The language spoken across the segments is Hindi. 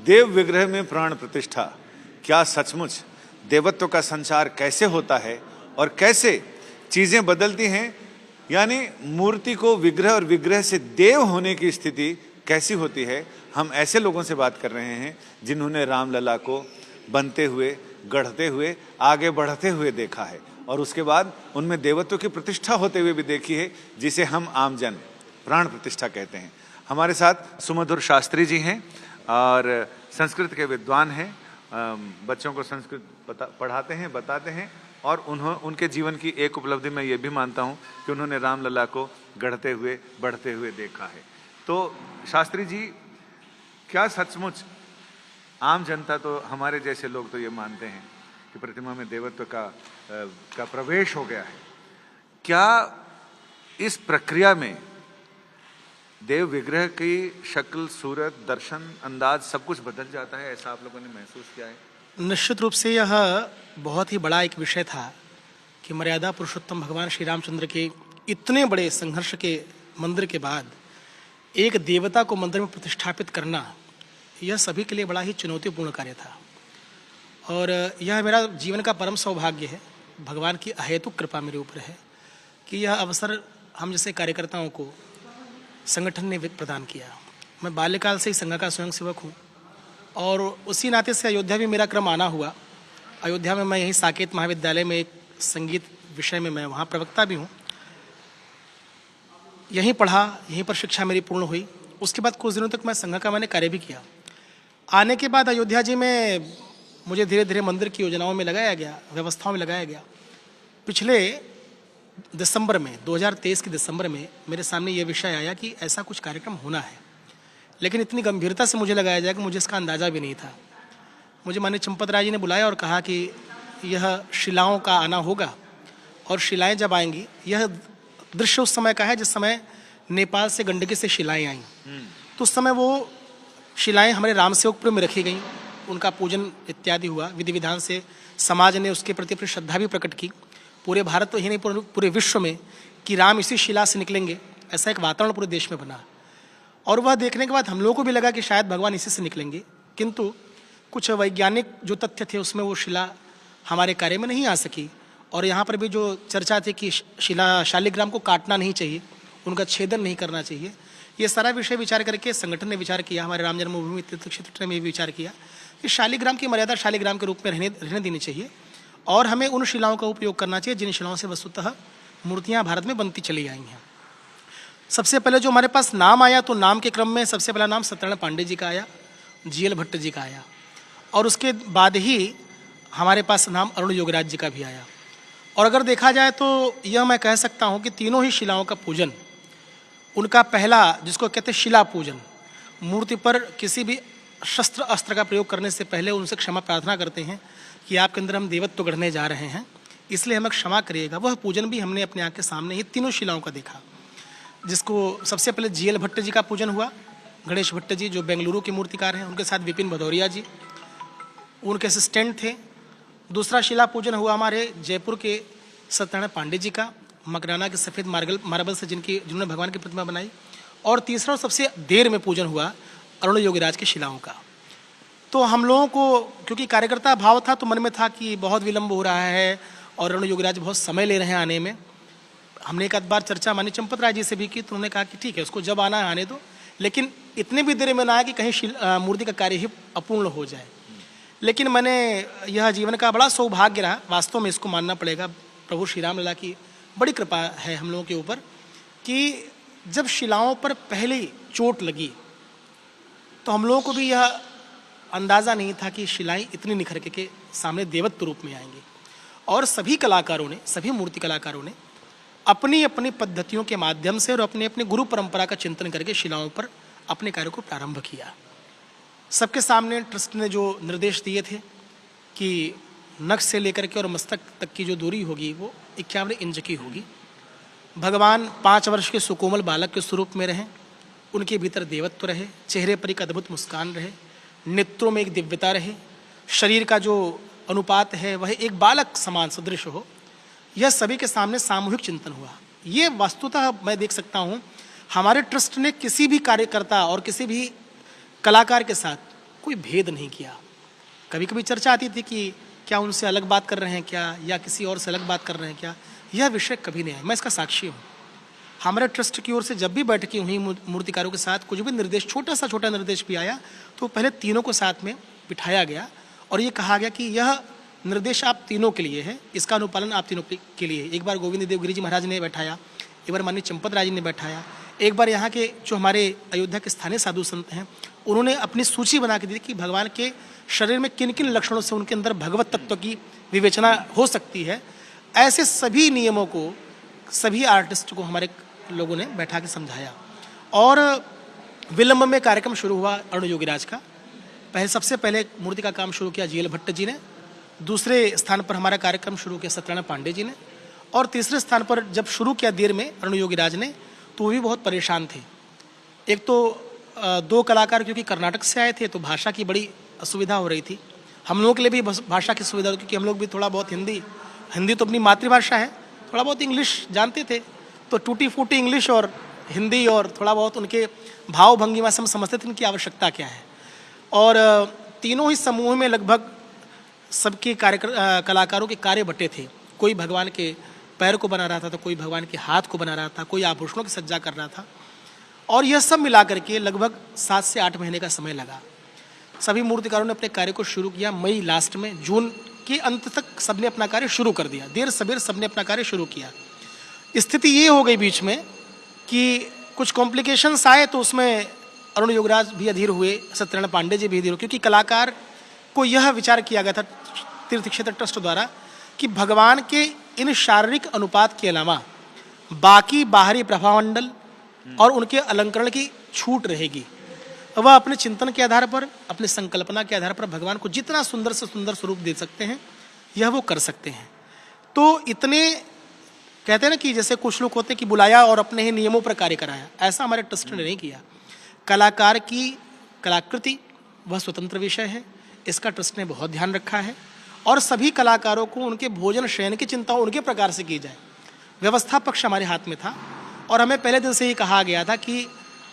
देव विग्रह में प्राण प्रतिष्ठा, क्या सचमुच देवत्व का संचार कैसे होता है और कैसे चीजें बदलती हैं, यानी मूर्ति को विग्रह और विग्रह से देव होने की स्थिति कैसी होती है। हम ऐसे लोगों से बात कर रहे हैं जिन्होंने रामलला को बनते हुए, गढ़ते हुए, आगे बढ़ते हुए देखा है और उसके बाद उनमें देवत्व की प्रतिष्ठा होते हुए भी देखी है, जिसे हम आमजन प्राण प्रतिष्ठा कहते हैं। हमारे साथ सुमधुर शास्त्री जी हैं और संस्कृत के विद्वान हैं, बच्चों को संस्कृत पढ़ाते हैं, बताते हैं और उनके जीवन की एक उपलब्धि मैं ये भी मानता हूँ कि उन्होंने रामलला को गढ़ते हुए, बढ़ते हुए देखा है। तो शास्त्री जी, क्या सचमुच आम जनता, तो हमारे जैसे लोग तो ये मानते हैं कि प्रतिमा में देवत्व का प्रवेश हो गया है, क्या इस प्रक्रिया में देव विग्रह की शक्ल, सूरत, दर्शन, अंदाज सब कुछ बदल जाता है? ऐसा आप लोगों ने महसूस किया है? निश्चित रूप से यह बहुत ही बड़ा एक विषय था कि मर्यादा पुरुषोत्तम भगवान श्री रामचंद्र के इतने बड़े संघर्ष के मंदिर के बाद एक देवता को मंदिर में प्रतिष्ठापित करना, यह सभी के लिए बड़ा ही चुनौतीपूर्ण कार्य था। और यह मेरा जीवन का परम सौभाग्य है, भगवान की अहेतुक कृपा मेरे ऊपर है कि यह अवसर हम जैसे कार्यकर्ताओं को संगठन ने प्रदान किया। मैं बाल्यकाल से ही संघ का स्वयंसेवक हूँ और उसी नाते से अयोध्या भी मेरा क्रम आना हुआ। अयोध्या में मैं यहीं साकेत महाविद्यालय में एक संगीत विषय में मैं वहाँ प्रवक्ता भी हूँ, यहीं पढ़ा, यहीं पर शिक्षा मेरी पूर्ण हुई। उसके बाद कुछ दिनों तक मैं संघ का मैंने कार्य भी किया। आने के बाद अयोध्या जी में मुझे धीरे धीरे मंदिर की योजनाओं में लगाया गया, व्यवस्थाओं में लगाया गया। पिछले दिसंबर में, 2023 के दिसंबर में मेरे सामने ये विषय आया कि ऐसा कुछ कार्यक्रम होना है, लेकिन इतनी गंभीरता से मुझे लगाया जाए कि मुझे इसका अंदाज़ा भी नहीं था। मुझे माननीय चंपत राय जी ने बुलाया और कहा कि यह शिलाओं का आना होगा और शिलाएं जब आएंगी, यह दृश्य उस समय का है जिस समय नेपाल से गंडकी से शिलाएं आईं। तो उस समय वो शिलाएं हमारे रामसेवकपुर में रखी गईं, उनका पूजन इत्यादि हुआ, विधि विधान से समाज ने उसके प्रति अपनी श्रद्धा भी प्रकट की। पूरे भारत तो ही नहीं, पूरे विश्व में कि राम इसी शिला से निकलेंगे, ऐसा एक वातावरण पूरे देश में बना। और वह देखने के बाद हम लोगों को भी लगा कि शायद भगवान इसी से निकलेंगे, किंतु कुछ वैज्ञानिक जो तथ्य थे उसमें वो शिला हमारे कार्य में नहीं आ सकी। और यहाँ पर भी जो चर्चा थी कि शिला शालिग्राम को काटना नहीं चाहिए, उनका छेदन नहीं करना चाहिए, ये सारा विषय विचार करके संगठन ने विचार किया, हमारे राम जन्मभूमि तीर्थ क्षेत्र में भी विचार किया कि शालिग्राम की मर्यादा शालिग्राम के रूप में रहने देनी चाहिए और हमें उन शिलाओं का उपयोग करना चाहिए जिन शिलाओं से वस्तुतः मूर्तियाँ भारत में बनती चली आई हैं। सबसे पहले जो हमारे पास नाम आया, तो नाम के क्रम में सबसे पहला नाम सत्यनारायण पांडे जी का आया, जीएल भट्ट जी का आया और उसके बाद ही हमारे पास नाम अरुण योगराज जी का भी आया। और अगर देखा जाए तो यह मैं कह सकता हूँ कि तीनों ही शिलाओं का पूजन, उनका पहला जिसको कहते हैं शिला पूजन, मूर्ति पर किसी भी शस्त्र अस्त्र का प्रयोग करने से पहले उनसे क्षमा प्रार्थना करते हैं कि आपके अंदर हम देवत्व गढ़ने जा रहे हैं, इसलिए हमें क्षमा करिएगा। वह पूजन भी हमने अपने आँख के सामने ही तीनों शिलाओं का देखा, जिसको सबसे पहले जीएल भट्ट जी का पूजन हुआ। गणेश भट्ट जी जो बेंगलुरु के मूर्तिकार हैं, उनके साथ विपिन भदौरिया जी उनके असिस्टेंट थे। दूसरा शिला पूजन हुआ हमारे जयपुर के सत्यनारायण पांडे जी का, मकराना के सफ़ेद मार्बल से जिन्होंने भगवान की प्रतिमा बनाई। और तीसरा सबसे देर में पूजन हुआ अरुण योगीराज की शिलाओं का। तो हम लोगों को क्योंकि कार्यकर्ता भाव था तो मन में था कि बहुत विलम्ब हो रहा है और अरुण योगीराज बहुत समय ले रहे हैं आने में। हमने एक आध बार चर्चा माननीय चंपत राय जी से भी की, तो उन्होंने कहा कि ठीक है, उसको जब आना है आने दो, लेकिन इतने भी देर में ना आए कि कहीं मूर्ति का कार्य ही अपूर्ण हो जाए। लेकिन मैंने यह जीवन का बड़ा सौभाग्य रहा, वास्तव में इसको मानना पड़ेगा, प्रभु श्री रामलला की बड़ी कृपा है हम लोगों के ऊपर कि जब शिलाओं पर पहली चोट लगी तो हम लोगों को भी यह अंदाज़ा नहीं था कि शिलाएं इतनी निखर के सामने देवत्व रूप में आएंगी। और सभी कलाकारों ने, सभी मूर्ति कलाकारों ने अपनी अपनी पद्धतियों के माध्यम से और अपने अपने गुरु परंपरा का चिंतन करके शिलाओं पर अपने कार्य को प्रारंभ किया। सबके सामने ट्रस्ट ने जो निर्देश दिए थे कि नख से लेकर के और मस्तक तक की जो दूरी होगी वो 51 इंच की होगी। भगवान 5 वर्ष के सुकोमल बालक के स्वरूप में रहे, उनके भीतर देवत्व रहे, चेहरे पर एक अद्भुत मुस्कान रहे, नेत्रों में एक दिव्यता रहे, शरीर का जो अनुपात है वह एक बालक समान सदृश हो। यह सभी के सामने सामूहिक चिंतन हुआ। ये वस्तुतः मैं देख सकता हूँ हमारे ट्रस्ट ने किसी भी कार्यकर्ता और किसी भी कलाकार के साथ कोई भेद नहीं किया। कभी कभी चर्चा आती थी कि क्या उनसे अलग बात कर रहे हैं क्या, या किसी और से अलग बात कर रहे हैं क्या, यह विषय कभी नहीं है। मैं इसका साक्षी हूँ। हमारे ट्रस्ट की ओर से जब भी बैठकें हुई मूर्तिकारों के साथ, कुछ भी निर्देश, छोटा निर्देश भी आया, तो पहले तीनों को साथ में बिठाया गया और ये कहा गया कि यह निर्देश आप तीनों के लिए है, इसका अनुपालन आप तीनों के लिए। एक बार गोविंद देवगिरी जी महाराज ने बैठाया, एक बार माननीय चंपत राय जी ने बैठाया, एक बार यहाँ के जो हमारे अयोध्या के स्थानीय साधु संत हैं उन्होंने अपनी सूची बना के दी कि भगवान के शरीर में किन किन लक्षणों से उनके अंदर भगवत तत्व की विवेचना हो सकती है। ऐसे सभी नियमों को सभी आर्टिस्ट को हमारे लोगों ने बैठा के समझाया और विलंब में कार्यक्रम शुरू हुआ अरुण योगीराज का। सबसे पहले मूर्ति का काम शुरू किया जीएल भट्ट जी ने, दूसरे स्थान पर हमारा कार्यक्रम शुरू किया सत्यनारायण पांडे जी ने, और तीसरे स्थान पर जब शुरू किया देर में अरुण योगीराज ने, तो वो भी बहुत परेशान थे। एक तो दो कलाकार क्योंकि कर्नाटक से आए थे तो भाषा की बड़ी असुविधा हो रही थी। हम लोगों के लिए भी भाषा की सुविधा, क्योंकि हम लोग भी थोड़ा बहुत हिंदी तो अपनी मातृभाषा है, थोड़ा बहुत इंग्लिश जानते थे, तो टूटी फूटी इंग्लिश और हिंदी और थोड़ा बहुत उनके भाव भंगिमा से हम समझते थे उनकी आवश्यकता क्या है। और तीनों ही समूह में लगभग सबके कलाकारों के कार्य बटे थे। कोई भगवान के पैर को बना रहा था, तो कोई भगवान के हाथ को बना रहा था, कोई आभूषणों की सज्जा कर रहा था, और यह सब मिला करके लगभग 7 से 8 महीने का समय लगा। सभी मूर्तिकारों ने अपने कार्य को शुरू किया मई लास्ट में, जून के अंत तक सबने अपना कार्य शुरू कर दिया। देर सबेर सबने अपना कार्य शुरू किया। स्थिति ये हो गई बीच में कि कुछ कॉम्प्लिकेशंस आए, तो उसमें अरुण योगराज भी अधीर हुए, सत्यनारायण पांडे जी भी अधीर हुए, क्योंकि कलाकार को यह विचार किया गया था तीर्थ क्षेत्र ट्रस्ट द्वारा कि भगवान के इन शारीरिक अनुपात के अलावा बाकी बाहरी प्रभामंडल और उनके अलंकरण की छूट रहेगी। वह अपने चिंतन के आधार पर, अपने संकल्पना के आधार पर भगवान को जितना सुंदर से सुंदर स्वरूप दे सकते हैं, यह वो कर सकते हैं। तो इतने कहते हैं ना कि जैसे कुछ लोग होते हैं कि बुलाया और अपने ही नियमों पर कार्य कराया, ऐसा हमारे ट्रस्ट ने नहीं किया। कलाकार की कलाकृति वह स्वतंत्र विषय है, इसका ट्रस्ट ने बहुत ध्यान रखा है, और सभी कलाकारों को उनके भोजन शयन की चिंता उनके प्रकार से की जाए। व्यवस्था पक्ष हमारे हाथ में था, और हमें पहले दिन से ही कहा गया था कि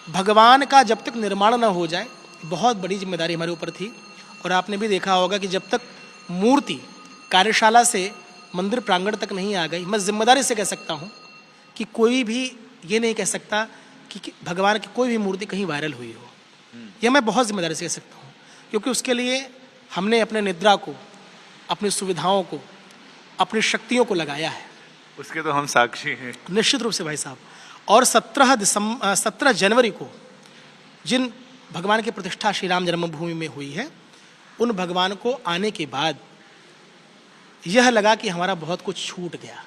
भगवान का जब तक निर्माण न हो जाए, बहुत बड़ी जिम्मेदारी हमारे ऊपर थी। और आपने भी देखा होगा कि जब तक मूर्ति कार्यशाला से मंदिर प्रांगण तक नहीं आ गई, मैं जिम्मेदारी से कह सकता हूँ कि कोई भी ये नहीं कह सकता कि भगवान की कोई भी मूर्ति कहीं वायरल हुई हो। यह मैं बहुत जिम्मेदारी से कह सकता हूँ, क्योंकि उसके लिए हमने अपने निद्रा को, अपनी सुविधाओं को, अपनी शक्तियों को लगाया है। उसके तो हम साक्षी हैं। निश्चित रूप से भाई साहब। और 17 जनवरी को जिन भगवान की प्रतिष्ठा श्री राम जन्मभूमि में हुई है, उन भगवान को आने के बाद यह लगा कि हमारा बहुत कुछ छूट गया।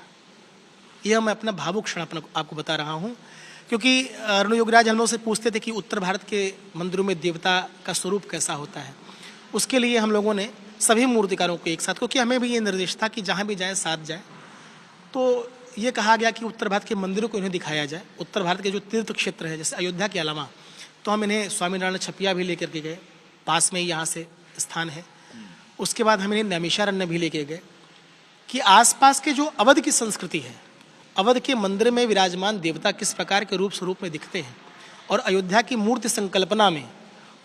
यह मैं अपना भावुक क्षण आपको बता रहा हूँ, क्योंकि अरुण योगराज हम लोग से पूछते थे कि उत्तर भारत के मंदिरों में देवता का स्वरूप कैसा होता है। उसके लिए हम लोगों ने सभी मूर्तिकारों को एक साथ, क्योंकि हमें भी ये निर्देश था कि जहाँ भी जाए साथ जाए, तो ये कहा गया कि उत्तर भारत के मंदिरों को इन्हें दिखाया जाए। उत्तर भारत के जो तीर्थ क्षेत्र है, जैसे अयोध्या के अलावा, तो हम इन्हें स्वामीनारायण छपिया भी लेकर के गए, पास में ही यहाँ से स्थान है। उसके बाद हम इन्हें नैमिषारण्य भी लेके गए कि आसपास के जो अवध की संस्कृति है, अवध के मंदिर में विराजमान देवता किस प्रकार के रूप स्वरूप में दिखते हैं, और अयोध्या की मूर्ति संकल्पना में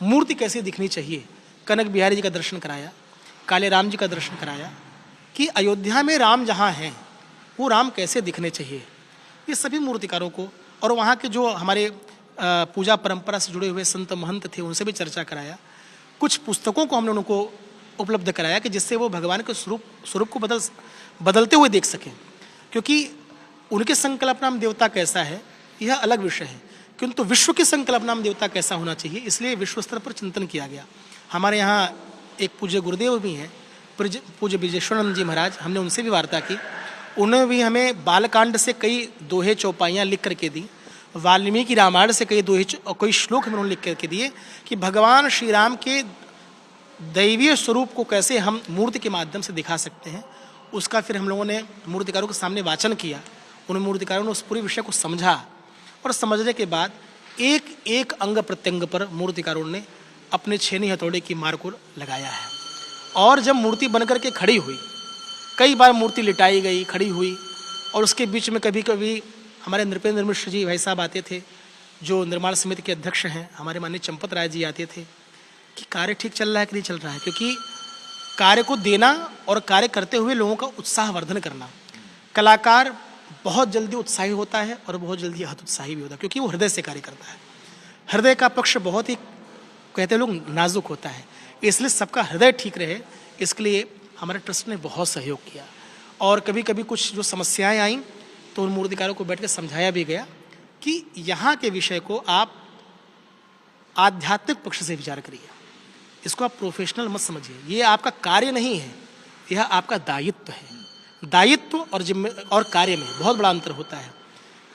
मूर्ति कैसे दिखनी चाहिए। कनक बिहारी जी का दर्शन कराया, काले राम जी का दर्शन कराया, कि अयोध्या में राम जहाँ हैं वो राम कैसे दिखने चाहिए। ये सभी मूर्तिकारों को, और वहाँ के जो हमारे पूजा परंपरा से जुड़े हुए संत महंत थे, उनसे भी चर्चा कराया। कुछ पुस्तकों को हमने उनको उपलब्ध कराया कि जिससे वो भगवान के स्वरूप को बदलते हुए देख सकें, क्योंकि उनके संकल्पना में देवता कैसा है यह अलग विषय है, किंतु विश्व की संकल्पना में देवता कैसा होना चाहिए, इसलिए विश्व स्तर पर चिंतन किया गया। हमारे यहाँ एक पूज्य गुरुदेव भी हैं, पूज्य ब्रजेश्वरानंद जी महाराज, हमने उनसे भी वार्ता की। उन्होंने भी हमें बालकांड से कई दोहे चौपाइयाँ लिख करके दी, वाल्मीकि रामायण से कई श्लोक हमें उन्होंने लिख करके दिए कि भगवान श्री राम के दैवीय स्वरूप को कैसे हम मूर्ति के माध्यम से दिखा सकते हैं। उसका फिर हम लोगों ने मूर्तिकारों के सामने वाचन किया। उन मूर्तिकारों ने उस पूरे विषय को समझा, और समझने के बाद एक एक अंग प्रत्यंग पर मूर्तिकारों ने अपने छेनी हथौड़े की मार को लगाया है। और जब मूर्ति बनकर के खड़ी हुई, कई बार मूर्ति लिटाई गई, खड़ी हुई, और उसके बीच में कभी कभी हमारे नृपेंद्र मिश्र जी भाई साहब आते थे, जो निर्माण समिति के अध्यक्ष हैं। हमारे माननीय चंपत राय जी आते थे, कि कार्य ठीक चल रहा है कि नहीं चल रहा है, क्योंकि कार्य को देना और कार्य करते हुए लोगों का उत्साह वर्धन करना। कलाकार बहुत जल्दी उत्साही होता है और बहुत जल्दी हतोत्साही भी होता है, क्योंकि वो हृदय से कार्य करता है। हृदय का पक्ष बहुत ही, कहते हैं लोग, नाजुक होता है। इसलिए सबका हृदय ठीक रहे, इसके लिए हमारे ट्रस्ट ने बहुत सहयोग किया। और कभी कभी कुछ जो समस्याएं आईं तो उन मूर्तिकारों को बैठ कर समझाया भी गया कि यहाँ के विषय को आप आध्यात्मिक पक्ष से विचार करिए, इसको आप प्रोफेशनल मत समझिए। ये आपका कार्य नहीं है, यह आपका दायित्व है। दायित्व और कार्य में बहुत बड़ा अंतर होता है।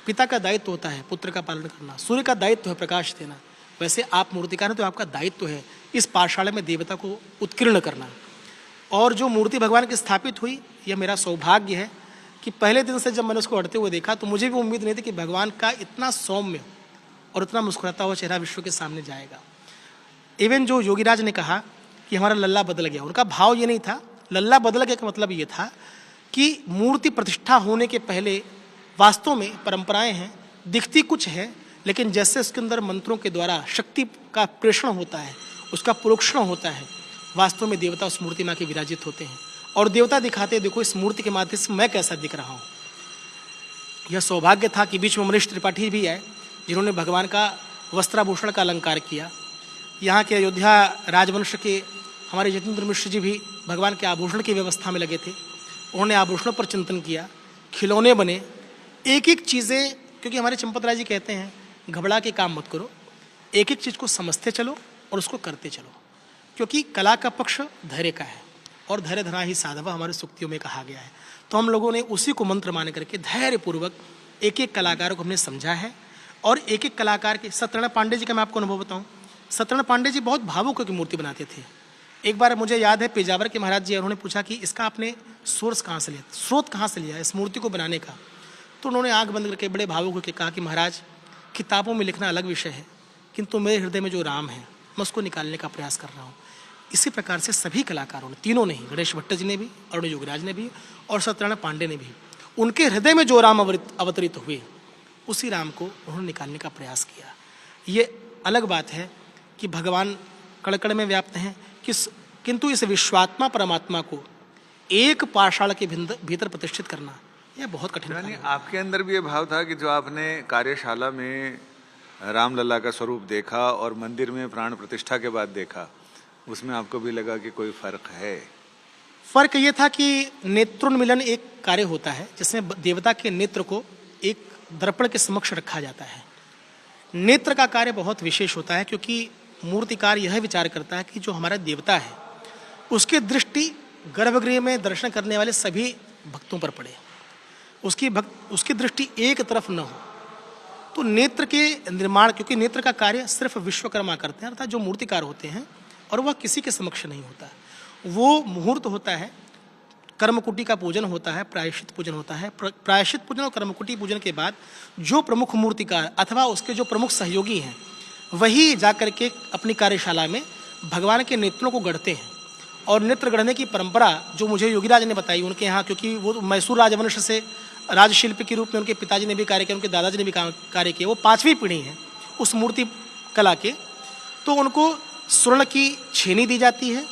पिता का दायित्व होता है पुत्र का पालन करना, सूर्य का दायित्व है प्रकाश देना। वैसे आप मूर्तिकार हैं तो आपका दायित्व है इस पाठशाला में देवता को उत्कीर्ण करना। और जो मूर्ति भगवान की स्थापित हुई, यह मेरा सौभाग्य है कि पहले दिन से जब मैंने उसको अड़ते हुए देखा तो मुझे भी उम्मीद नहीं थी कि भगवान का इतना सौम्य और इतना मुस्कुराता हुआ चेहरा विश्व के सामने जाएगा। इवन जो योगीराज ने कहा कि हमारा लल्ला बदल गया, उनका भाव ये नहीं था। लल्ला बदल गया का मतलब ये था कि मूर्ति प्रतिष्ठा होने के पहले वास्तव में परंपराएं हैं, दिखती कुछ है, लेकिन जैसे उसके अंदर मंत्रों के द्वारा शक्ति का प्रेषण होता है, उसका प्रोक्षण होता है, वास्तव में देवता उस मूर्ति में आके विराजित होते हैं और देवता दिखाते हैं, देखो इस मूर्ति के माध्यम से मैं कैसा दिख रहा हूँ। यह सौभाग्य था कि बीच में मनीष त्रिपाठी भी आए जिन्होंने भगवान का वस्त्राभूषण का अलंकार किया। यहाँ के अयोध्या राजवंश के हमारे जतिन्द्र मिश्र जी भी भगवान के आभूषण की व्यवस्था में लगे थे। उन्होंने आभूषणों पर चिंतन किया, खिलौने बने, एक एक चीज़ें, क्योंकि हमारे चंपत राय जी कहते हैं घबरा के काम मत करो, एक एक चीज़ को समझते चलो और उसको करते चलो, क्योंकि कला का पक्ष धैर्य का है और धैर्य धरा ही साधव हमारे सूक्तियों में कहा गया है। तो हम लोगों ने उसी को मंत्र मान करके धैर्यपूर्वक एक एक कलाकारों को हमने समझा है। और एक एक कलाकार के, सत्यनारायण पांडे जी का मैं आपको अनुभव बताऊं, सत्यनारायण पांडे जी बहुत भावुक की मूर्ति बनाते थे। एक बार मुझे याद है पेजावर के महाराज जी, उन्होंने पूछा कि इसका आपने सोर्स कहाँ से लिया, स्रोत कहाँ से लिया इस मूर्ति को बनाने का। तो उन्होंने आंख बंद करके बड़े भावुक होकर कहा कि महाराज, किताबों में लिखना अलग विषय है, किंतु मेरे हृदय में जो राम है मैं उसको निकालने का प्रयास कर रहा हूँ। इसी प्रकार से सभी कलाकारों ने, तीनों ने ही, गणेश भट्ट जी ने भी, अरुण योगराज ने भी और सत्यनारायण पांडे ने भी, उनके हृदय में जो राम अवतरित हुए उसी राम को उन्होंने निकालने का प्रयास किया। ये अलग बात है कि भगवान कण-कण में व्याप्त हैं, किंतु इस विश्वात्मा परमात्मा को एक पाठशाला के भीतर प्रतिष्ठित करना यह बहुत कठिन है। आपके अंदर भी ये भाव था कि जो आपने कार्यशाला में रामलला का स्वरूप देखा और मंदिर में प्राण प्रतिष्ठा के बाद देखा, उसमें आपको भी लगा कि कोई फर्क है? फर्क ये था कि नेत्रोन्मिलन एक कार्य होता है जिसमें देवता के नेत्र को एक दर्पण के समक्ष रखा जाता है। नेत्र का कार्य बहुत विशेष होता है, क्योंकि मूर्तिकार यह विचार करता है कि जो हमारा देवता है उसकी दृष्टि गर्भगृह में दर्शन करने वाले सभी भक्तों पर पड़े, उसकी दृष्टि एक तरफ न हो। तो नेत्र के निर्माण, क्योंकि नेत्र का कार्य सिर्फ विश्वकर्मा करते हैं, अर्थात जो मूर्तिकार होते हैं, और वह किसी के समक्ष नहीं होता। वो मुहूर्त होता है, कर्मकुटी का पूजन होता है, प्रायश्चित पूजन होता है। प्रायश्चित पूजन और कर्मकुटी पूजन के बाद जो प्रमुख मूर्तिकार अथवा उसके जो प्रमुख सहयोगी हैं वही जाकर के अपनी कार्यशाला में भगवान के नेत्रों को गढ़ते हैं। और नेत्र गढ़ने की परंपरा जो मुझे योगीराज ने बताई उनके यहाँ, क्योंकि वो मैसूर राजवंश से राजशिल्पी के रूप में उनके पिताजी ने भी कार्य किया, उनके दादाजी ने भी कार्य किया, वो 5वीं पीढ़ी है उस मूर्ति कला के। तो उनको स्वर्ण की छेनी दी जाती है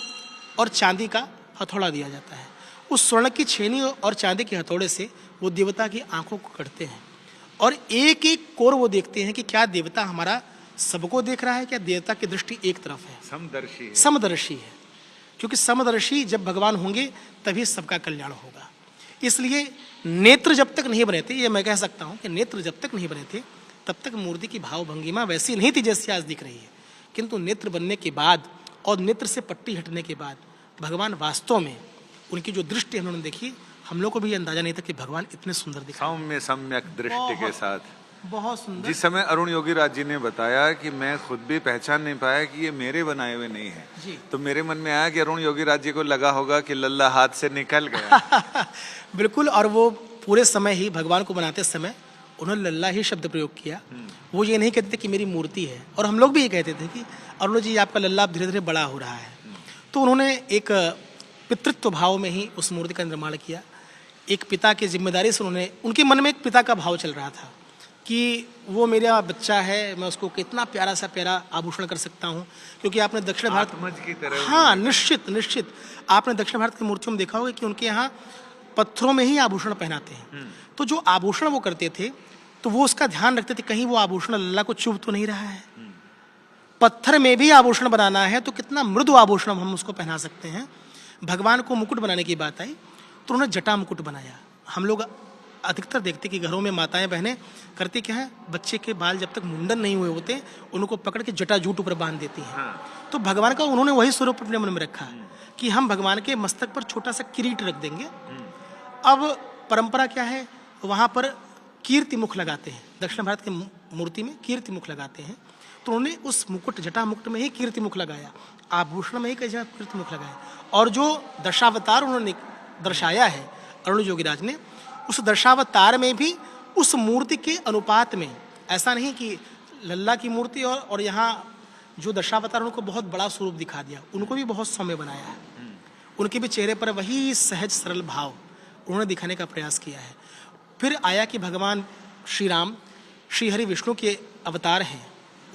और चांदी का हथौड़ा दिया जाता है। उस स्वर्ण की छेनी और चांदी के हथौड़े से वो देवता की आंखों को कटते हैं और एक एक कोर वो देखते हैं कि क्या देवता हमारा सबको देख रहा है, क्या देवता की दृष्टि एक तरफ है, समदर्शी है। क्योंकि समदर्शी जब भगवान होंगे तभी सबका कल्याण होगा। इसलिए नेत्र जब तक नहीं बने थे, ये मैं कह सकता हूँ कि नेत्र जब तक नहीं बने थे तब तक मूर्ति की भाव भंगिमा वैसी नहीं थी जैसी आज दिख रही है। किंतु नेत्र बनने के बाद और नेत्र से पट्टी हटने के बाद भगवान वास्तव में, उनकी जो दृष्टि हमने देखी, हम लोग को भी अंदाजा नहीं था कि भगवान इतने सुंदर दिखा, सौम्य सम्यक दृष्टि के साथ, बहुत सुंदर। जिस समय अरुण योगीराज जी ने बताया कि मैं खुद भी पहचान नहीं पाया कि ये मेरे बनाए हुए नहीं है, तो मेरे मन में आया कि अरुण योगीराज जी को लगा होगा कि लल्ला हाथ से निकल गया। बिल्कुल। और वो पूरे समय ही भगवान को बनाते समय उन्होंने लल्ला ही शब्द प्रयोग किया। वो ये नहीं कहते थे कि मेरी मूर्ति है, और हम लोग भी ये कहते थे कि अरुण जी आपका लल्ला धीरे धीरे बड़ा हो रहा है। तो उन्होंने एक पितृत्व भाव में ही उस मूर्ति का निर्माण किया। एक पिता की जिम्मेदारी से उन्होंने, उनके मन में एक पिता का भाव चल रहा था। कि वो मेरा बच्चा है, मैं उसको कितना प्यारा सा प्यारा आभूषण कर सकता हूँ। क्योंकि आपने दक्षिण भारत, आत्मज की तरह हाँ निश्चित निश्चित, आपने दक्षिण भारत की मूर्तियों में देखा होगा कि उनके यहाँ पत्थरों में ही आभूषण पहनाते हैं। तो जो आभूषण वो करते थे तो वो उसका ध्यान रखते थे कहीं वो आभूषण लल्ला को चुभ तो नहीं रहा है। पत्थर में भी आभूषण बनाना है तो कितना मृदु आभूषण हम उसको पहना सकते हैं। भगवान को मुकुट बनाने की बात आई तो उन्होंने जटा मुकुट बनाया। हम लोग अधिकतर देखते कि घरों में माताएं बहनें करती क्या है, बच्चे के बाल जब तक मुंडन नहीं हुए होते उनको पकड़ के जटा जूट ऊपर बांध देती हैं। तो भगवान का उन्होंने वही स्वरूप अपने मन में रखा कि हम भगवान के मस्तक पर छोटा सा किरीट रख देंगे। अब परंपरा क्या है, वहाँ पर कीर्ति मुख लगाते हैं, दक्षिण भारत की मूर्ति में कीर्ति मुख लगाते हैं। तो उन्होंने उस मुकुट जटा मुकुट में ही कीर्ति मुख लगाया, आभूषण में ही कीर्ति मुख लगाया। और जो दशावतार उन्होंने दर्शाया है अरुण योगीराज ने, उस दशावतार में भी उस मूर्ति के अनुपात में, ऐसा नहीं कि लल्ला की मूर्ति और यहाँ जो दशावतार उनको बहुत बड़ा स्वरूप दिखा दिया, उनको भी बहुत सौम्य बनाया है। उनके भी चेहरे पर वही सहज सरल भाव उन्होंने दिखाने का प्रयास किया है। फिर आया कि भगवान श्री राम श्री हरि विष्णु के अवतार हैं,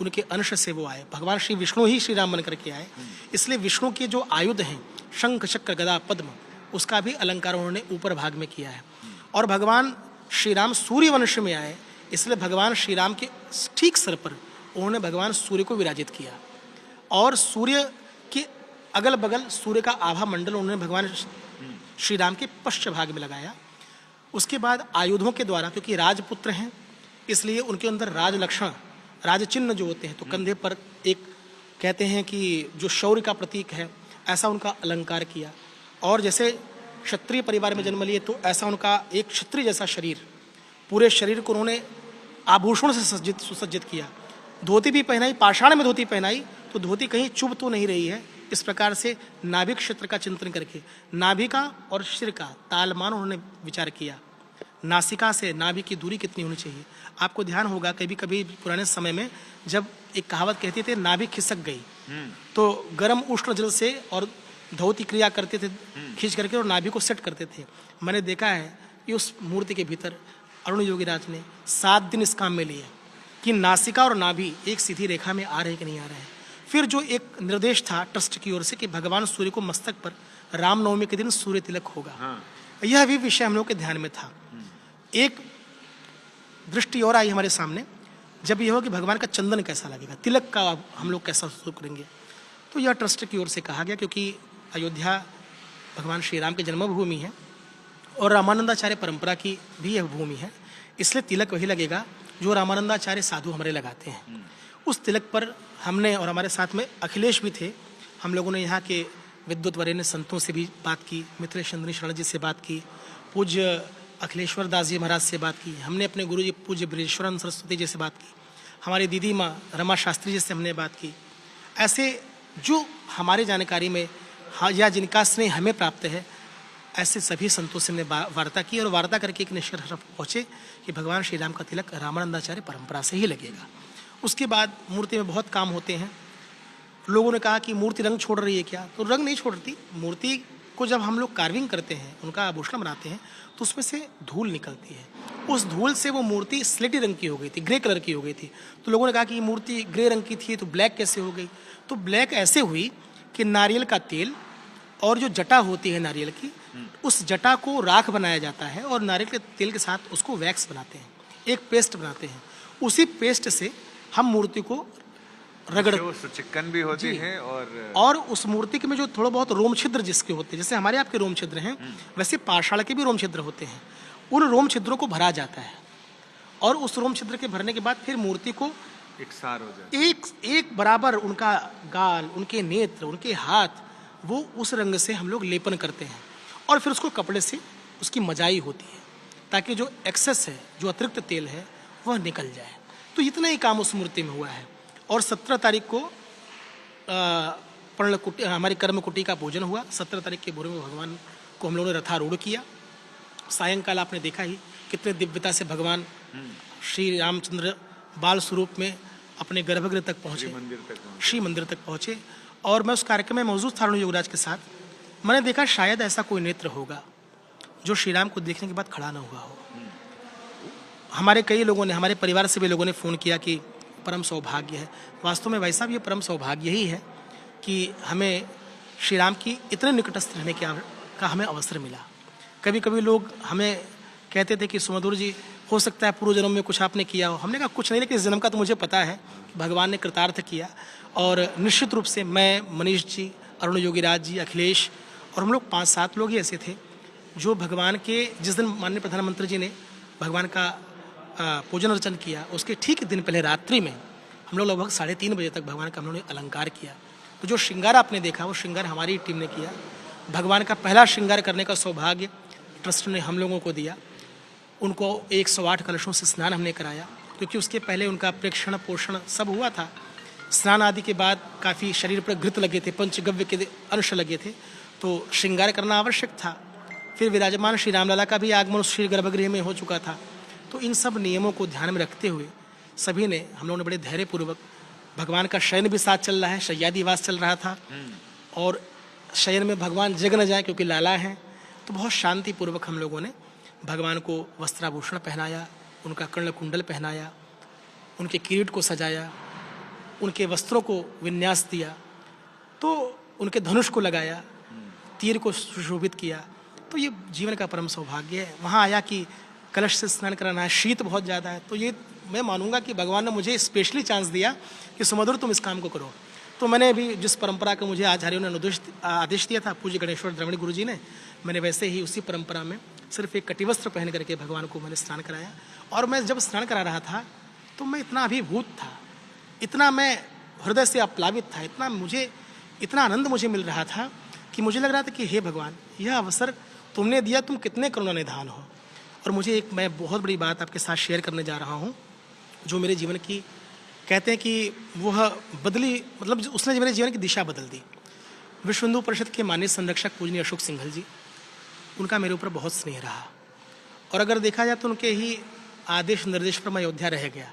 उनके अंश से वो आए। भगवान श्री विष्णु ही श्री राम बनकर के आए, इसलिए विष्णु के जो आयुध हैं शंख चक्र गदा पद्म, उसका भी अलंकार उन्होंने ऊपर भाग में किया है। और भगवान श्री राम सूर्य वंश में आए, इसलिए भगवान श्री राम के ठीक सर पर उन्होंने भगवान सूर्य को विराजित किया और सूर्य के अगल बगल सूर्य का आभा मंडल उन्होंने भगवान श्री राम के पश्च भाग में लगाया। उसके बाद आयुधों के द्वारा, क्योंकि राजपुत्र हैं इसलिए उनके अंदर राज लक्षण, राज चिन्ह जो होते हैं, तो कंधे पर एक कहते हैं कि जो शौर्य का प्रतीक है, ऐसा उनका अलंकार किया। और जैसे क्षत्रिय परिवार में जन्म लिए तो ऐसा उनका एक क्षत्रिय जैसा शरीर, पूरे शरीर को उन्होंने आभूषणों से सुसज्जित किया। धोती भी पहनाई, पाषाण में धोती पहनाई तो धोती कहीं चुभ तो नहीं रही है। इस प्रकार से नाभि क्षेत्र का चिंतन करके नाभि का और सिर का तालमान उन्होंने विचार किया। नासिका से नाभि की दूरी कितनी होनी चाहिए। आपको ध्यान होगा कभी कभी पुराने समय में जब एक कहावत कहती थी नाभि खिसक गई, तो गर्म उष्ण जल से और धोती क्रिया करते थे खींच करके और नाभि को सेट करते थे। मैंने देखा है कि उस मूर्ति के भीतर अरुण योगीराज ने 7 दिन इस काम में लिए कि नासिका और नाभि एक सीधी रेखा में आ रहे कि नहीं आ रहे हैं। फिर जो एक निर्देश था ट्रस्ट की ओर से कि भगवान सूर्य को मस्तक पर रामनवमी के दिन सूर्य तिलक होगा, यह भी विषय हम लोग के ध्यान में था। एक दृष्टि और आई हमारे सामने, जब यह हो कि भगवान का चंदन कैसा लगेगा, तिलक का हम लोग कैसा स्वरूप करेंगे, तो यह ट्रस्ट की ओर से कहा गया। क्योंकि अयोध्या भगवान श्री राम की जन्मभूमि है और रामानंदाचार्य परंपरा की भी यह भूमि है, इसलिए तिलक वही लगेगा जो रामानंदाचार्य साधु हमारे लगाते हैं। उस तिलक पर हमने, और हमारे साथ में अखिलेश भी थे, हम लोगों ने यहाँ के विद्वत वरेण्य संतों से भी बात की, मिथिलेश चंद्र शरण जी से बात की, पूज्य अखिलेश्वर दास जी महाराज से बात की, हमने अपने गुरु जी पूज्य ब्रजेश्वरन सरस्वती जी से बात की, हमारी दीदी माँ रमा शास्त्री जी से हमने बात की। ऐसे जो हमारे जानकारी में या जिनका स्नेह हमें प्राप्त है, ऐसे सभी संतों से हमने वार्ता की और वार्ता करके एक निष्कर्ष पर पहुँचे कि भगवान श्री राम का तिलक रामानंदाचार्य परंपरा से ही लगेगा। उसके बाद मूर्ति में बहुत काम होते हैं। लोगों ने कहा कि मूर्ति रंग छोड़ रही है क्या, तो रंग नहीं छोड़ती। मूर्ति को जब हम लोग कार्विंग करते हैं, उनका आभूषण बनाते हैं, तो उसमें से धूल निकलती है। उस धूल से वो मूर्ति स्लेटी रंग की हो गई थी, ग्रे कलर की हो गई थी। तो लोगों ने कहा कि ये मूर्ति ग्रे रंग की थी तो ब्लैक कैसे हो गई, तो ब्लैक ऐसे हुई कि नारियल का तेल और जो जटा होती है नारियल की, उस जटा को राख बनाया जाता है और नारियल के तेल के साथ उसको वैक्स बनाते हैं, एक पेस्ट बनाते हैं। उसी पेस्ट से हम मूर्ति को रगड़, चिकन भी होती है और उस मूर्ति के में जो थोड़ा बहुत रोम छिद्र जिसके होते हैं, जैसे हमारे आपके रोम छिद्र हैं, वैसे पाषाण के भी रोम छिद्र होते हैं। उन रोम छिद्रों को भरा जाता है और उस रोम छिद्र के भरने के बाद फिर मूर्ति को एकसार हो जाता है, एक बराबर उनका गाल, उनके नेत्र, उनके हाथ, वो उस रंग से हम लोग लेपन करते हैं और फिर उसको कपड़े से उसकी मजाई होती है ताकि जो एक्सेस है, जो अतिरिक्त तेल है, वह निकल जाए। तो इतना ही काम उस मूर्ति में हुआ है। और 17 तारीख को पर्णकुटी, हमारी कर्मकुटी का पूजन हुआ। 17 तारीख के भोर में भगवान को हम लोगों ने रथारूढ़ किया। सायंकाल आपने देखा ही कितने दिव्यता से भगवान श्री रामचंद्र बाल स्वरूप में अपने गर्भगृह तक पहुँचे, श्री मंदिर तक पहुँचे। और मैं उस कार्यक्रम में मौजूद था अरुण योगीराज के साथ। मैंने देखा शायद ऐसा कोई नेत्र होगा जो श्री राम को देखने के बाद खड़ा न हुआ हो। हमारे कई लोगों ने, हमारे परिवार से भी लोगों ने फ़ोन किया कि परम सौभाग्य है। वास्तव में भाई साहब ये परम सौभाग्य ही है कि हमें श्री राम की इतने निकटस्थ रहने का हमें अवसर मिला। कभी कभी लोग हमें कहते थे कि सुमधुर जी, हो सकता है पूर्व जन्म में कुछ आपने किया हो। हमने कहा कुछ नहीं, लेकिन इस जन्म का तो मुझे पता है कि भगवान ने कृतार्थ किया। और निश्चित रूप से मैं, मनीष जी, अरुण योगीराज जी, अखिलेश और हम लोग 5-7 लोग ही ऐसे थे जो भगवान के, जिस दिन माननीय प्रधानमंत्री जी ने भगवान का पूजन अर्चन किया, उसके ठीक दिन पहले रात्रि में हम लोग लगभग 3:30 बजे तक भगवान का हम लोगों ने अलंकार किया। तो जो श्रृंगार आपने देखा वो श्रृंगार हमारी टीम ने किया। भगवान का पहला श्रृंगार करने का सौभाग्य ट्रस्ट ने हम लोगों को दिया। उनको 108 कलशों से स्नान हमने कराया, क्योंकि उसके पहले उनका प्रेक्षण पोषण सब हुआ था। स्नान आदि के बाद काफ़ी शरीर पर घृत लगे थे, पंचगव्य के अंश लगे थे, तो श्रृंगार करना आवश्यक था। फिर विराजमान श्री रामलला का भी आगमन श्री गर्भगृह में हो चुका था। तो इन सब नियमों को ध्यान में रखते हुए सभी ने, हम लोगों ने बड़े धैर्यपूर्वक, भगवान का शयन भी साथ चल रहा है, शय्यादिवास चल रहा था, और शयन में भगवान जग न जाए क्योंकि लाला हैं, तो बहुत शांतिपूर्वक हम लोगों ने भगवान को वस्त्राभूषण पहनाया, उनका कर्ण कुंडल पहनाया, उनके किरीट को सजाया, उनके वस्त्रों को विन्यास दिया, तो उनके धनुष को लगाया, तीर को सुशोभित किया। तो ये जीवन का परम सौभाग्य है। वहाँ आया कि कलश से स्नान कराना है, शीत बहुत ज़्यादा है, तो ये मैं मानूंगा कि भगवान ने मुझे स्पेशली चांस दिया कि सुमधुर तुम इस काम को करो। तो मैंने भी जिस परंपरा का मुझे आचार्यों ने आदेश दिया था, पूज्य गणेश्वर द्रविड़ गुरु जी ने, मैंने वैसे ही उसी परंपरा में सिर्फ एक कटिवस्त्र पहन करके भगवान को मैंने स्नान कराया। और मैं जब स्नान करा रहा था तो मैं इतना अभिभूत था, इतना मैं हृदय से अप्लावित था, इतना आनंद मुझे मिल रहा था कि मुझे लग रहा था कि हे भगवान, यह अवसर तुमने दिया, तुम कितने करुणा निधान हो। और मुझे मैं बहुत बड़ी बात आपके साथ शेयर करने जा रहा हूँ, जो मेरे जीवन की, कहते हैं कि वह बदली, मतलब उसने मेरे जीवन की दिशा बदल दी। विश्व हिंदू परिषद के माननीय संरक्षक पूजनीय अशोक सिंघल जी, उनका मेरे ऊपर बहुत स्नेह रहा। और अगर देखा जाए तो उनके ही आदेश निर्देश पर मैं अयोध्या रह गया।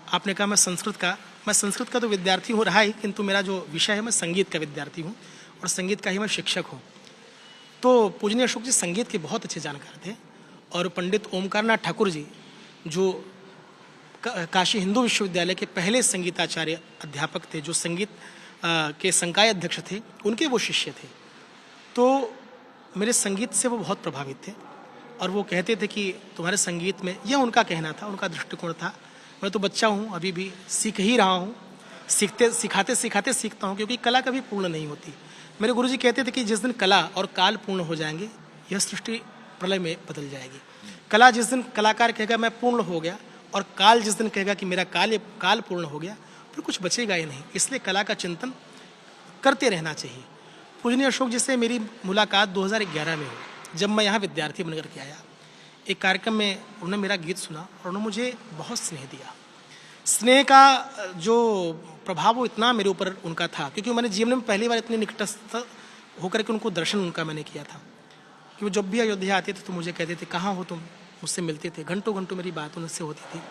आपने कहा मैं संस्कृत का तो विद्यार्थी हूँ रहा ही, किंतु मेरा जो विषय है, मैं संगीत का विद्यार्थी हूँ और संगीत का ही मैं शिक्षक हूँ। तो पूजनीय अशोक जी संगीत के बहुत अच्छे जानकार थे। और पंडित ओमकारनाथ ठाकुर जी, जो काशी हिंदू विश्वविद्यालय के पहले संगीताचार्य अध्यापक थे, जो संगीत के संकाय अध्यक्ष थे, उनके वो शिष्य थे। तो मेरे संगीत से वो बहुत प्रभावित थे और वो कहते थे कि तुम्हारे संगीत में, यह उनका कहना था, उनका दृष्टिकोण था। मैं तो बच्चा हूँ, अभी भी सीख ही रहा हूँ, सिखाते सिखाते सीखता हूँ, क्योंकि कला कभी पूर्ण नहीं होती। मेरे गुरुजी कहते थे कि जिस दिन कला और काल पूर्ण हो जाएंगे, यह सृष्टि प्रलय में बदल जाएगी। कला जिस दिन कलाकार कहेगा मैं पूर्ण हो गया, और काल जिस दिन कहेगा कि मेरा काल पूर्ण हो गया, फिर कुछ बचेगा ही नहीं। इसलिए कला का चिंतन करते रहना चाहिए। पूजनीय अशोक जी से मेरी मुलाकात 2011 में हुई, जब मैं यहाँ विद्यार्थी बनकर के आया। एक कार्यक्रम में उन्होंने मेरा गीत सुना और उन्होंने मुझे बहुत स्नेह दिया। स्नेह का जो प्रभाव वो इतना मेरे ऊपर उनका था, क्योंकि मैंने जीवन में पहली बार इतने निकटस्थ होकर के उनको दर्शन उनका मैंने किया था कि वो जब भी अयोध्या आते थे तो मुझे कहते थे कहाँ हो तुम, मुझसे मिलते थे, घंटों घंटों मेरी बात उनसे होती थी।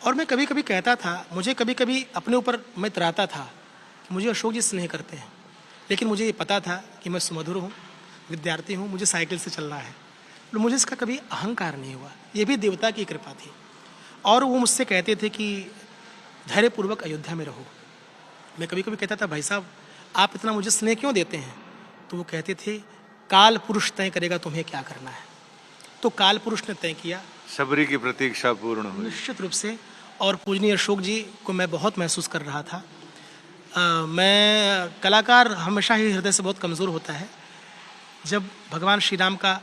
और मैं कभी कभी कहता था, मुझे कभी कभी अपने ऊपर मैं इतराता था कि मुझे अशोक जी स्नेह करते हैं, लेकिन मुझे ये पता था कि मैं सुमधुर हूँ, विद्यार्थी हूँ, मुझे साइकिल से चलना है। तो मुझे इसका कभी अहंकार नहीं हुआ, ये भी देवता की कृपा थी। और वो मुझसे कहते थे कि धैर्यपूर्वक अयोध्या में रहो। मैं कभी कभी कहता था भाई साहब आप इतना मुझे स्नेह क्यों देते हैं? तो वो कहते थे काल पुरुष तय करेगा तुम्हें क्या करना है। तो काल पुरुष ने तय किया, शबरी की प्रतीक्षा पूर्ण हुई निश्चित रूप से। और पूजनीय अशोक जी को मैं बहुत महसूस कर रहा था। मैं कलाकार हमेशा ही हृदय से बहुत कमज़ोर होता है। जब भगवान श्री राम का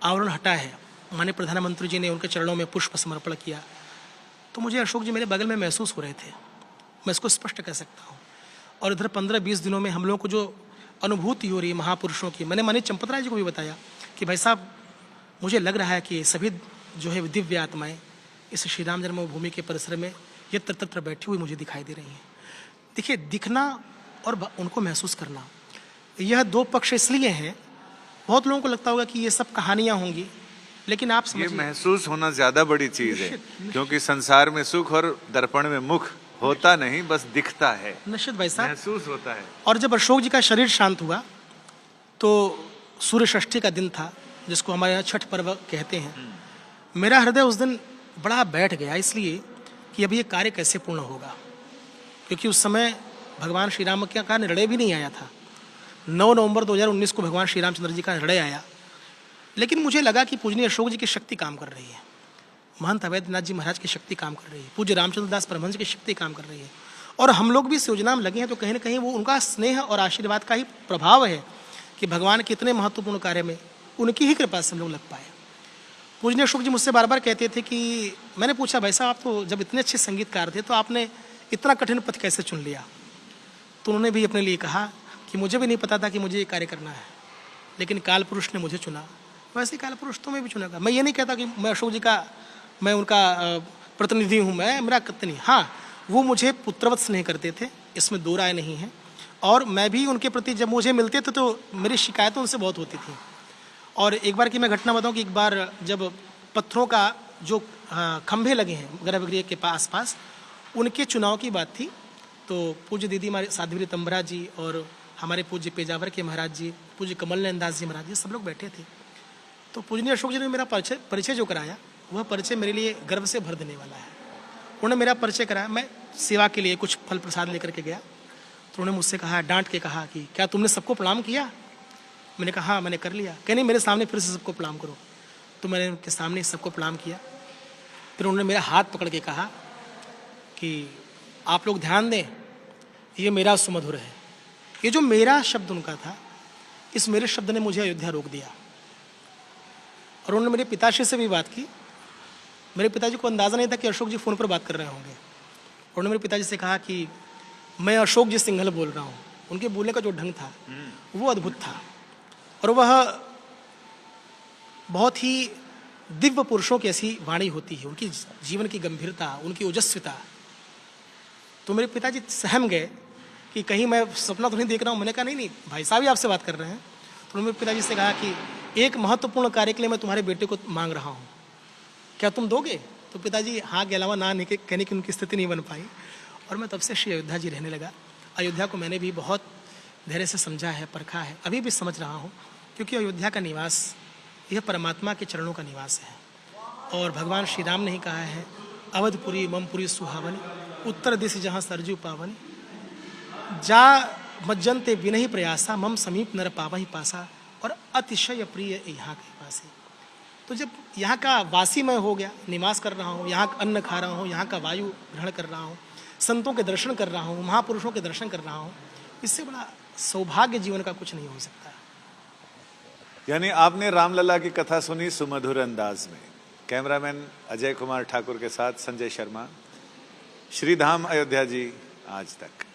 आवरण हटा है, माननीय प्रधानमंत्री जी ने उनके चरणों में पुष्प समर्पण किया, तो मुझे अशोक जी मेरे बगल में महसूस हो रहे थे। मैं इसको स्पष्ट कह सकता हूँ। और इधर 15-20 दिनों में हम लोगों को जो अनुभूति हो रही है महापुरुषों की, मैंने माननीय चंपत राय जी को भी बताया कि भाई साहब मुझे लग रहा है कि सभी जो है दिव्य आत्माएँ इस श्री राम जन्मभूमि के परिसर में यत्र तत्र बैठी हुई मुझे दिखाई दे रही हैं। देखिए, दिखना और उनको महसूस करना, यह दो पक्ष इसलिए हैं। बहुत लोगों को लगता होगा कि ये सब कहानियाँ होंगी, लेकिन आप समझिए, ये महसूस होना ज्यादा बड़ी चीज है, क्योंकि संसार में सुख और दर्पण में मुख होता नहीं, बस दिखता है। निश्चित भाई साहब, महसूस होता है। और जब अशोक जी का शरीर शांत हुआ तो सूर्य षष्ठी का दिन था, जिसको हमारे यहाँ छठ पर्व कहते हैं। मेरा हृदय उस दिन बड़ा बैठ गया, इसलिए कि अब ये कार्य कैसे पूर्ण होगा, क्योंकि उस समय भगवान श्री राम का निर्णय भी नहीं आया था। 9 नवंबर 2019 को भगवान श्री रामचंद्र जी का निर्णय आया, लेकिन मुझे लगा कि पूजनीय अशोक जी की शक्ति काम कर रही है, महंत अवैधनाथ जी महाराज की शक्ति काम कर रही है, पूज्य रामचंद्र दास परमहंस की शक्ति काम कर रही है, और हम लोग भी इस योजना में लगे हैं, तो कहीं ना कहीं वो उनका स्नेह और आशीर्वाद का ही प्रभाव है कि भगवान के इतने महत्वपूर्ण कार्य में उनकी ही कृपा से हम लोग लग पाए। पूजनीय अशोक जी मुझसे बार बार कहते थे कि मैंने पूछा, भाई साहब आप तो जब इतने अच्छे संगीतकार थे तो आपने इतना कठिन पथ कैसे चुन लिया? तो उन्होंने भी अपने लिए कहा कि मुझे भी नहीं पता था कि मुझे ये कार्य करना है, लेकिन काल पुरुष ने मुझे चुना, वैसे ही काल पुरुष तो मैं भी चुनेगा। मैं ये नहीं कहता कि मैं अशोक जी का, मैं उनका प्रतिनिधि हूँ, मैं मेरा कत्न नहीं। हाँ, वो मुझे पुत्रवत स्नेह करते थे, इसमें दो राय नहीं है, और मैं भी उनके प्रति जब मुझे मिलते थे तो मेरी शिकायतें उनसे बहुत होती थी। और एक बार की मैं घटना बताऊं कि एक बार जब पत्थरों का जो खंभे लगे हैं गर्भगृह के आसपास, उनके चुनाव की बात थी, तो पूज्य दीदी हमारे साध्वी तंबरा जी और हमारे पूज्य पेजावर के महाराज जी, पूज्य कमल नयन दास जी महाराज जी, सब लोग बैठे थे। तो पूजनीय अशोक जी ने मेरा परिचय जो कराया, वह परिचय मेरे लिए गर्व से भर देने वाला है। उन्होंने मेरा परिचय कराया, मैं सेवा के लिए कुछ फल प्रसाद लेकर के गया, तो उन्होंने मुझसे कहा, डांट के कहा कि क्या तुमने सबको प्रणाम किया? मैंने कहा हाँ मैंने कर लिया। कह नहीं, मेरे सामने फिर से सबको प्रणाम करो। तो मैंने उनके सामने सबको प्रणाम किया। फिर उन्होंने मेरा हाथ पकड़ के कहा कि आप लोग ध्यान दें, ये मेरा सुमधुर है। ये जो मेरा शब्द उनका था, इस मेरे शब्द ने मुझे अयोध्या रोक दिया। और उन्होंने मेरे पिताश्री से भी बात की। मेरे पिताजी को अंदाज़ा नहीं था कि अशोक जी फ़ोन पर बात कर रहे होंगे। उन्होंने मेरे पिताजी से कहा कि मैं अशोक जी सिंघल बोल रहा हूँ। उनके बोलने का जो ढंग था वो अद्भुत था, और वह बहुत ही दिव्य पुरुषों की ऐसी वाणी होती है, उनकी जीवन की गंभीरता, उनकी ओजस्विता। तो मेरे पिताजी सहम गए कि कहीं मैं सपना तो नहीं देख रहा हूँ। मैंने कहा नहीं भाई साहब ही आपसे बात कर रहे हैं। तो मेरे पिताजी से कहा कि एक महत्वपूर्ण कार्य के लिए मैं तुम्हारे बेटे को मांग रहा हूँ, क्या तुम दोगे? तो पिताजी हाँ के अलावा ना नहीं कहने की उनकी स्थिति नहीं बन पाई, और मैं तब से श्री अयोध्या जी रहने लगा। अयोध्या को मैंने भी बहुत धैर्य से समझा है, परखा है, अभी भी समझ रहा हूँ, क्योंकि अयोध्या का निवास यह परमात्मा के चरणों का निवास है। और भगवान श्री राम ने ही कहा है, अवधपुरी ममपुरी सुहावनी, उत्तर दिश जहाँ सरजू पावनी, जा मज्जनते विनहि प्रयासा, मम समीप नर पावा ही पासा, और अतिशय प्रिय यहाँ के पासे। तो जब यहाँ का वासी मैं हो गया, निवास कर रहा हूँ, यहाँ का अन्न खा रहा हूँ, यहाँ का वायु ग्रहण कर रहा हूँ, संतों के दर्शन कर रहा हूँ, महापुरुषों के दर्शन कर रहा हूँ, इससे बड़ा सौभाग्य जीवन का कुछ नहीं हो सकता। यानी आपने रामलला की कथा सुनी सुमधुर अंदाज में। कैमरामैन अजय कुमार ठाकुर के साथ संजय शर्मा, श्रीधाम अयोध्या जी आज तक।